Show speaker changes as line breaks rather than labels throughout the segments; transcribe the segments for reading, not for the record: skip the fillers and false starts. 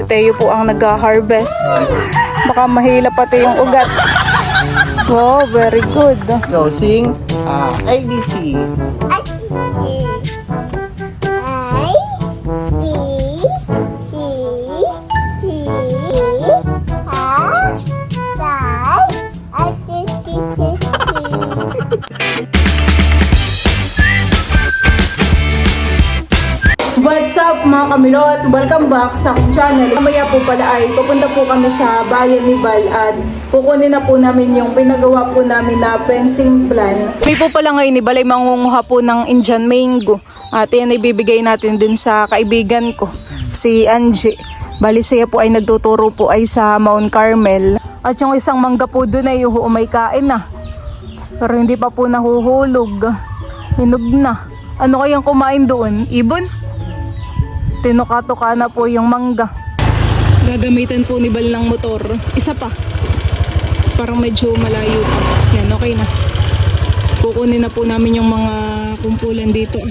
Si Teo po ang nag-harvest. Baka mahila pati yung ugat. Wow, very good.
So, sing ABC.
What's up mga kamilot? Welcome back sa aking channel. Mamaya po pala ay pupunta po kami sa bayan ni Bal at kukunin na po namin yung pinagawa po namin na fencing plan. May po pala ngayon ni Bal ay mangunguha po ng Indian mango. At yan ibibigay natin din sa kaibigan ko, si Angie. Bali siya po ay nagtuturo po ay sa Mount Carmel. At yung isang mangga po doon ay may kain na. Pero hindi pa po nahuhulog. Hinog na. Ano kayang kumain doon? Ibon? Tinuka-tuka na po yung mangga. Gagamitan po ni Bal ng motor. Isa pa. Parang medyo malayo pa. Yan, okay na. Kukunin na po namin yung mga kumpulan dito.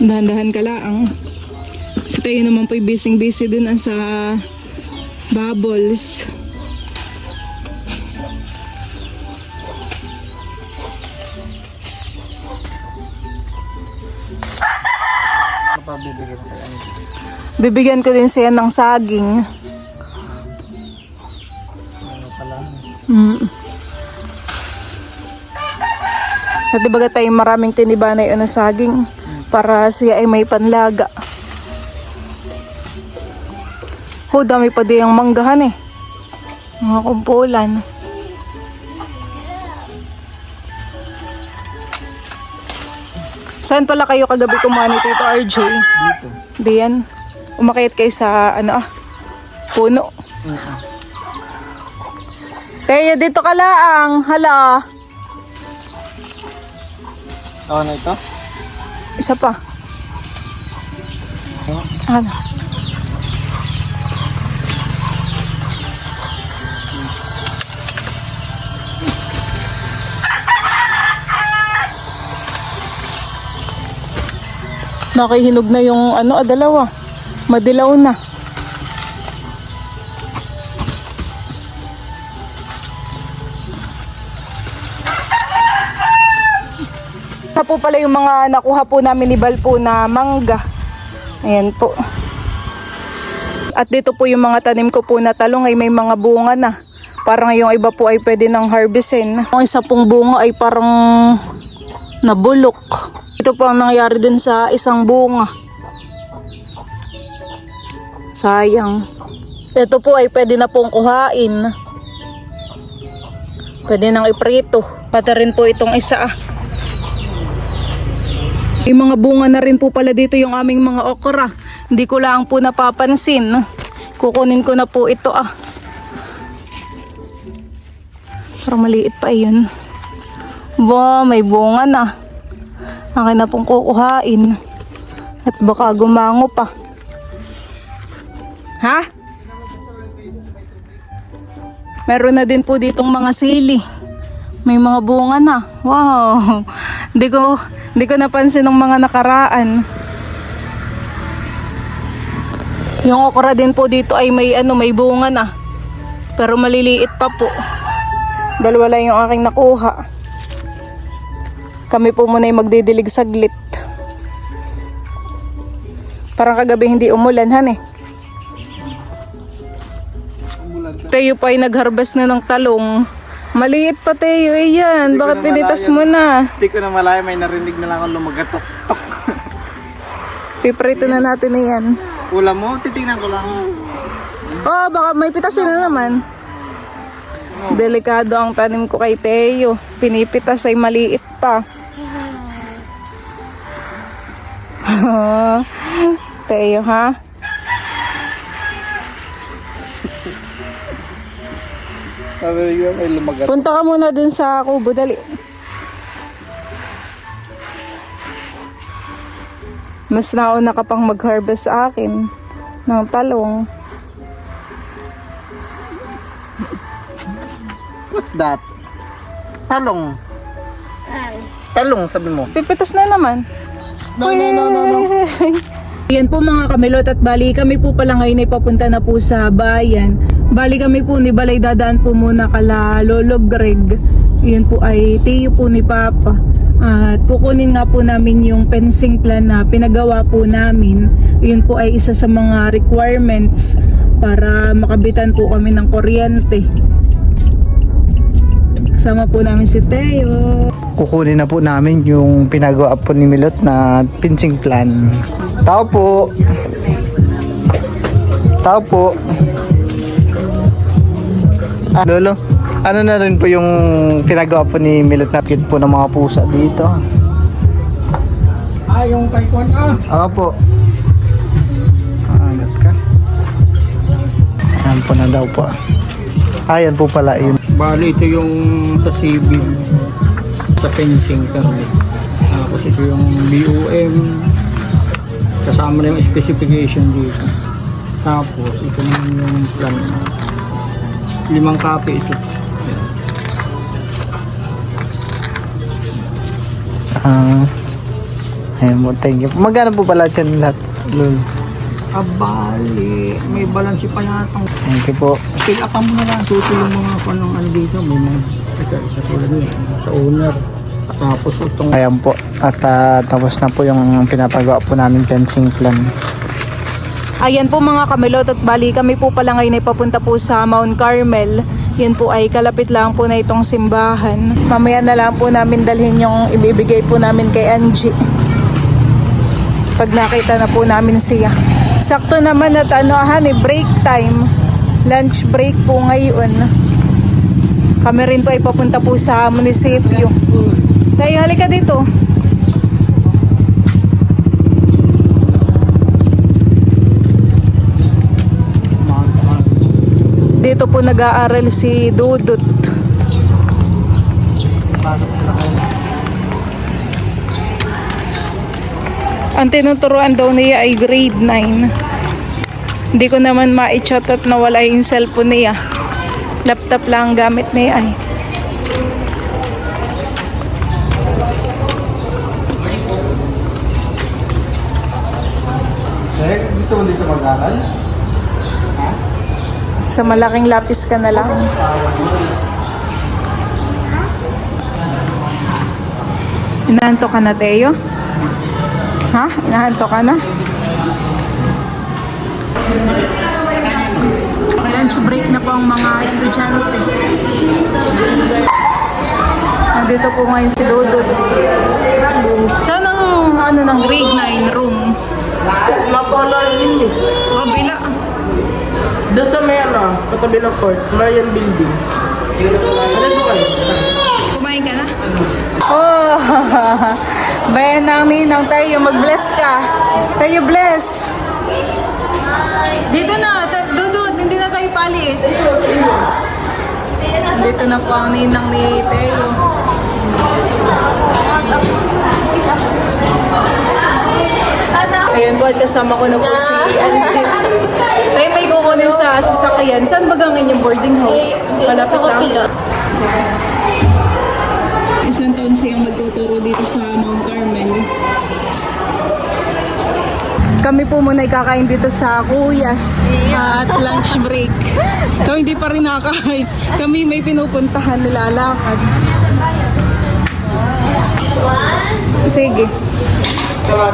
Dahan-dahan ka lang. Kasi tayo naman po'y busy-busy dun sa bubbles. Bibigyan ko din siya ng saging. At dibaga tayo maraming tinibanay na saging para siya ay may panlaga. Dami pa din yung manggahan eh. Mga kumpulan. Saan pala kayo kagabi kumuha ni Tito RJ? Dito. Diyan. Umakyat kayo sa puno. Teo, dito ka lang. Hala.
Na ito?
Isa pa. Hala. Nakihinog na yung dalawa. Madilaw na. Ito po pala yung mga nakuha po namin ni Bal po na mangga. Ayan po. At dito po yung mga tanim ko po na talong ay may mga bunga na. Parang yung iba po ay pwede nang harvestin. Ang isa pong bunga ay parang nabulok. Ito po ang nangyari din sa isang bunga. Sayang. Ito po ay pwede na pong kuhain. Pwede nang iprito. Pati rin po itong isa. May mga bunga na rin po pala dito yung aming mga okra. Hindi ko lang po napapansin. Kukunin ko na po ito Parang maliit pa yun. May bunga na. Akin na pong kukuhain. At baka gumango pa. Ha? Meron na din po ditong mga sili. May mga bunga na. Wow. Hindi ko napansin ng mga nakaraan. Yung okra din po dito ay may bunga na. Pero maliliit pa po. Dalawa lang yung aking nakuha. Kami po muna ay magdidilig saglit. Parang kagabi hindi umulan Teo pa ay nag-harvest na ng talong. Maliit pa Teo, yan. Bakit pinitas mo na?
Hindi ko na malaya, may narinig na lang akong lumagatok.
Piprito na natin na yan.
Ulam mo, titingnan ko lang.
Baka may pitasin na naman. Delikado ang tanim ko kay Teo. Pinipitas ay maliit pa. Teo ha?
Sabi niyo may lumagatok.
Punta ka muna dun sa kubo, dali. Mas nauna ka pang mag-harvest sa akin ng talong.
What's that? Talong. Talong, sabi mo.
Pipitas na naman.
No.
Yan po mga kamilot at bali kami po pala ngayon ay papunta na po sa bayan. Bali kami po ni Balay dadaan po muna kala Lolo Greg. Yun po ay tiyo po ni Papa. At kukunin nga po namin yung fencing plan na pinagawa po namin. Yun po ay isa sa mga requirements para makabitan po kami ng kuryente. Kasama po namin si Teo.
Kukunin na po namin yung pinagawa po ni Milot na fencing plan. Tao po. Tao po. Lolo, ano na rin po yung pinagawa po ni Milot na cute po ng mga pusa dito?
Yung kay Kwan
Oo po. Angat ka. Ayan po na daw po. Ayan po pala yun.
Bali ito yung sa civil, sa fencing permit. Tapos ito yung BOM, kasama na yung specification dito. Tapos ito naman yung plan. 5 copy ito.
Ayan po, thank you. Magkano po pala dyan lahat, Lolo?
Bali, may balance pa yatang.
Thank you po.
Fill up mo na lang. Tuto yung mga panong ano dito. May mga katulad niya. Sa owner. Tapos itong
Ayan po. At tapos na po yung pinapagawa po namin fencing plan.
Ayan po mga kamilot at bali kami po pala ngayon ay papunta po sa Mount Carmel. Yun po ay kalapit lang po na itong simbahan. Mamaya na lang po namin dalhin yung ibibigay po namin kay Angie. Pag nakita na po namin siya. Sakto naman at break time. Lunch break po ngayon. Kami rin po ay papunta po sa munisipyo. Tayo, halika dito. Dito po nag-aaral si Dudut. Ang tinuturuan daw niya ay grade 9. Hindi ko naman ma-chat at nawala yung cellphone niya. Laptop lang ang gamit niya ay.
Gusto mo dito mag-aral?
Sa malaking lapis ka na lang. Inahanto ka na, Teo? Ha? Inahanto ka na? Lunch break na po ang mga estudyante. Nandito po ngayon si Dudut. Saan ang ng grade 9 room?
Mapalaan yun eh.
Sa kabila.
Doon sa may katabi ng court, Marian Building. Ano po kayo?
Kumain ka na? Oh, bayan ng ninang tayo, mag-bless ka. Tayo bless. Dito na, Dudut, hindi na tayo palis. Dito na po ang ninang ni Teo. Ayan po, at kasama ko na po si Angie. Tayo may kukunin sa sasakyan. Saan ba ang inyong boarding house? Malapit lang. Isang taon siyang magtuturo dito sa Mount Carmel. Kami po muna kakain dito sa Kuyas at lunch break. So hindi pa rin nakakain. Kami may pinupuntahan, nilalakad. Sige. Kain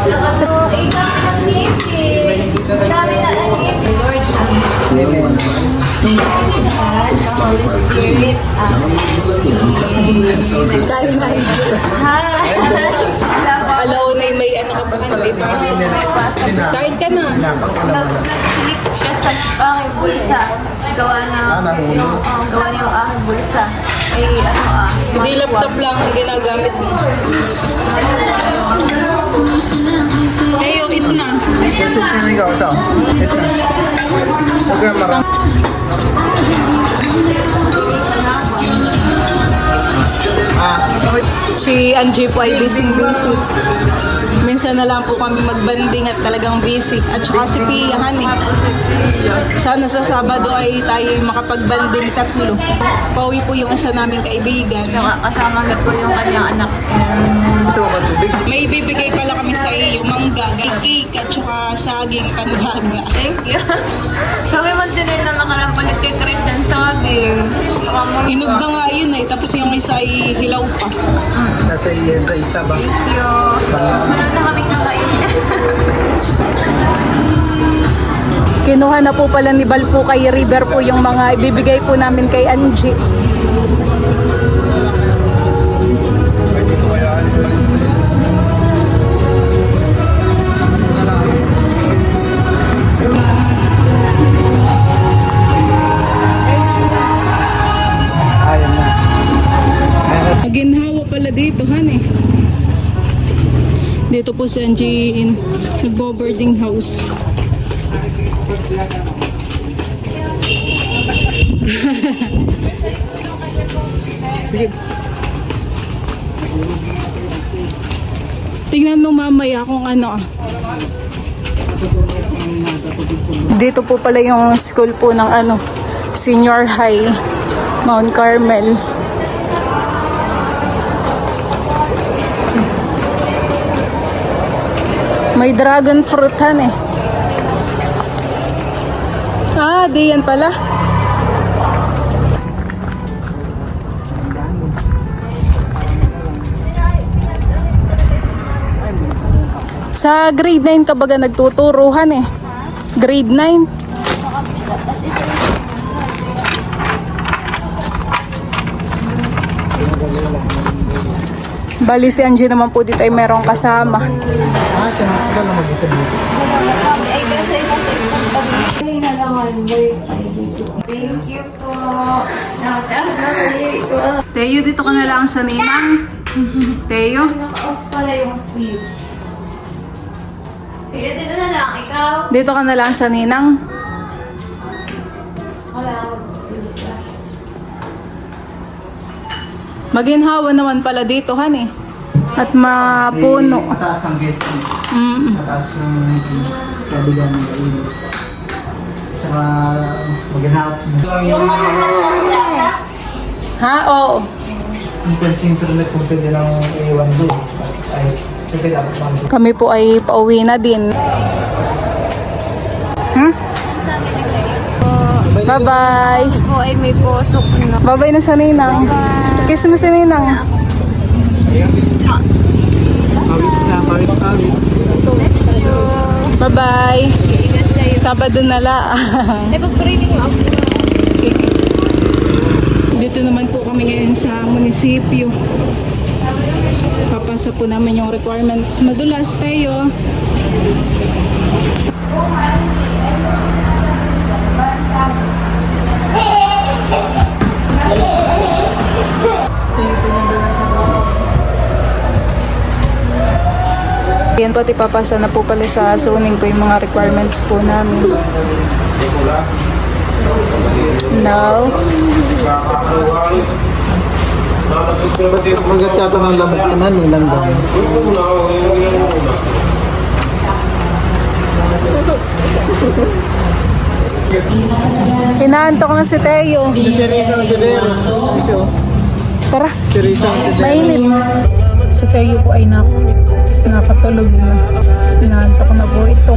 na alaw na may ano ka pa nga, may pasok. Kain ka na.
Nag-click siya sa aking bulsa. Gawa niya yung aking bulsa.
Hindi laptop lang ang ginagamit mo. Ayo, ito na.
Ikaw, ito. Ito. Okay, marami.
Si Angie po ay busy. Minsan na lang po kami magbanding at talagang busy. At saka si Pia, honey. Sana sa Sabado ay tayo makapagbanding 3. Pauwi po yung isa naming kaibigan.
Kasama na po yung kanyang anak.
Ito,
May bibigay pala kami sa iyo, mangga, cake, at saka saging panbaga.
Thank you. Kami man din na nakarampalit kay Chris ng saging.
Hinog na nga yun eh, tapos yung isa ay hilaw pa.
Nasa isa ba?
Thank you. Meron na kami kakain.
Kinuha na po pala ni Bal po kay River po yung mga ibibigay po namin kay Angie.
Ayun na.
Maginhawa pala dito, han eh. Dito po si Angie in nagbo-boarding house. Tingnan mo mamaya kung ano. Dito po pala yung school po ng ano, Senior High, Mount Carmel. May dragon fruit han eh. Ah, di yan pala. Sa grade 9 ka baga nagtuturuhan eh. Grade 9. Bali si Angie naman po dito ay merong kasama.
Thank you po.
Teo, dito ka na lang sa ninang. Teo.
Naka-off pala yung fuse. Kaya dito na lang, ikaw.
Dito ka na lang sa ninang.
Wala.
Maginhawa naman pala dito, han eh. At mapuno.
Mataas ang guest. Mataas yung kabigan ng ilog. Tsaka maginhawak.
Ha? Oo.
Yung fencing internet kung pwede lang iwan doon. Ay, pwede dapat lang doon.
Kami po ay pauwi na din. Bye-bye.
Po ay may posok na.
Bye-bye na sa ninang. Kiss mo si ninang.
Pawit.
Bye-bye.
Ingat kayo.
Sabado na lang.
Ay, pag-breathing mo ako.
Sige. Dito naman po kami ngayon sa munisipyo. Papasa po namin yung requirements. Madulas tayo. Tayo po nandun sa yan po, ipapasa na po pala sa zoning po yung mga requirements po namin. Now,
Magat yata ng labanan nilang dami.
inaantok na si Teo.
Si Risa Ontiveros.
Tara,
Si Risa Ontiveros.
mainit. Si Teo po ay nakatulog na. Inaantok na po ito.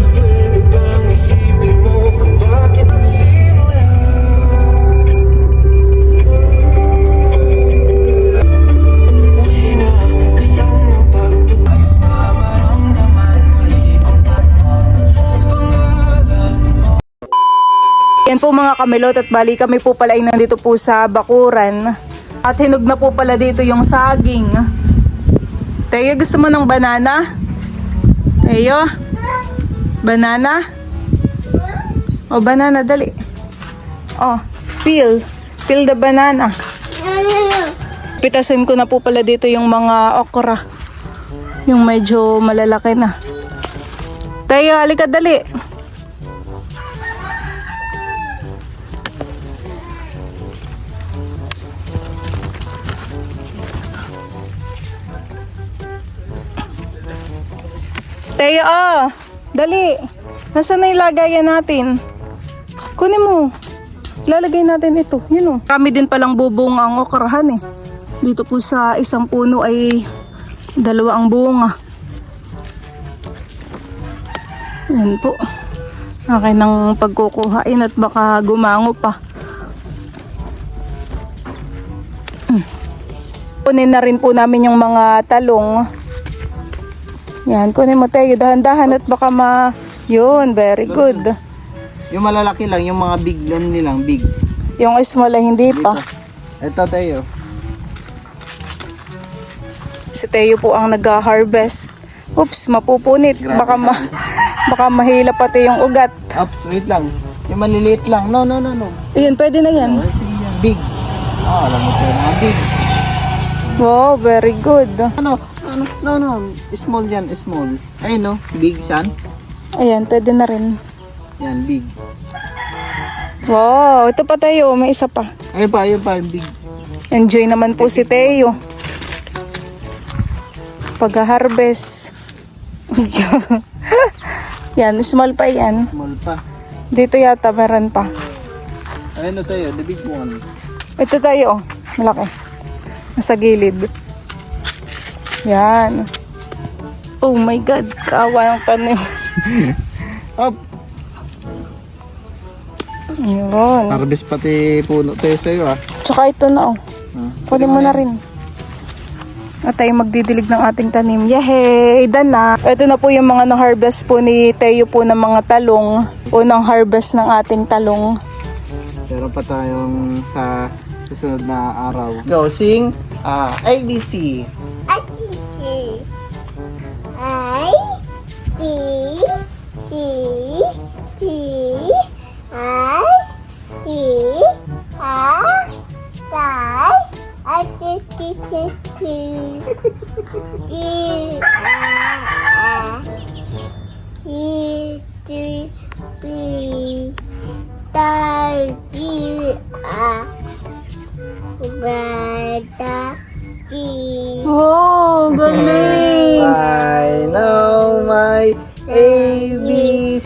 Yan po mga kamilot at bali kami po pala ay nandito po sa bakuran. At hinog na po pala dito yung saging. Teo, gusto mo ng banana? Teo? Banana? O banana, dali. Oh, peel. Peel the banana. Pitasin ko na po pala dito yung mga okra. Yung medyo malalaki na. Teo, halika dali. Teo, dali. Nasaan na yung lagayan natin? Kunin mo. Lalagay natin ito. Yun o. Kami din palang bubong ang okrahan eh. Dito po sa isang puno ay Dalawa ang bunga. Yan po. Akin ng pagkukuhain at baka gumango pa. Kunin na rin po namin yung mga talong. Yan, kunin mo tayo. Dahan-dahan at baka Yun, very good.
Yung malalaki lang, yung mga big lang nilang, big.
Yung small ay hindi pa.
Ito tayo.
Si Teo po ang nag-harvest. Oops, mapupunit. Baka mahila pati yung ugat.
Oops, wait lang. Yung maliliit lang. No.
Ayun, pwede na yan.
Big. Alam mo tayo, mga big.
Wow, very good.
No. Small yan, small. Ayun no, big san.
Ayan, pwede na rin.
Yan, big.
Wow, ito pa tayo. May isa pa.
Ayun pa, yung big.
Enjoy naman po si Teo. Pag-harvest. Yan, small pa yan.
Small pa.
Dito yata meron pa.
Ayun na tayo, the big one.
Ito tayo, malaki. Nasa gilid. Yan. Oh my God, kawa yung tanim.
Up.
Yun.
Harvest pati puno tayo sa'yo ah.
Tsaka ito na kunin mo na rin. At tayo magdidilig ng ating tanim. Yehey! Done na. Ito na po yung mga na-harvest po ni Teo po ng mga talong. Unang harvest ng ating talong.
Pero pa tayong sa susunod na araw. Go, sing ABC.
I, B, C, D, I, E, F, G, H, I, J, K, L, M, N, O, P, Q, R, S, T, U, V,
Wow, galing!
I know my ABCs.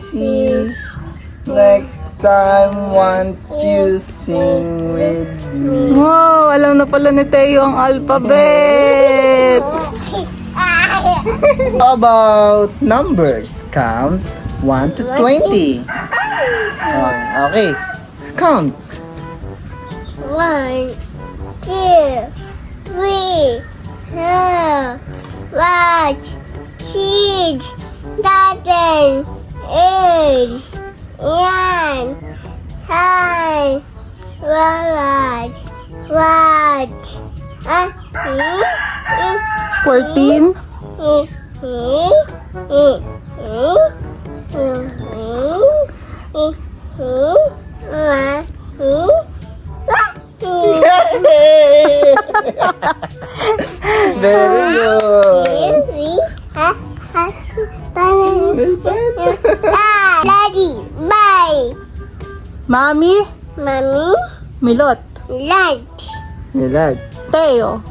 Next time, want you sing with me.
Wow, alam na pala ni Teo ang alphabet.
How about numbers? Count 1 to 20. Okay. Count.
1, 2, 3, 4, 5, 6, 7, 8, 9, 10, 11,
14.
Very good.
Daddy, bye.
Mami,
Mommy,
Milot,
light.
Milad.
Teo.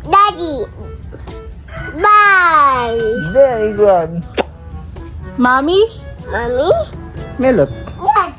Daddy, bye.
Very good.
Mami,
Mommy,
Melot.
light.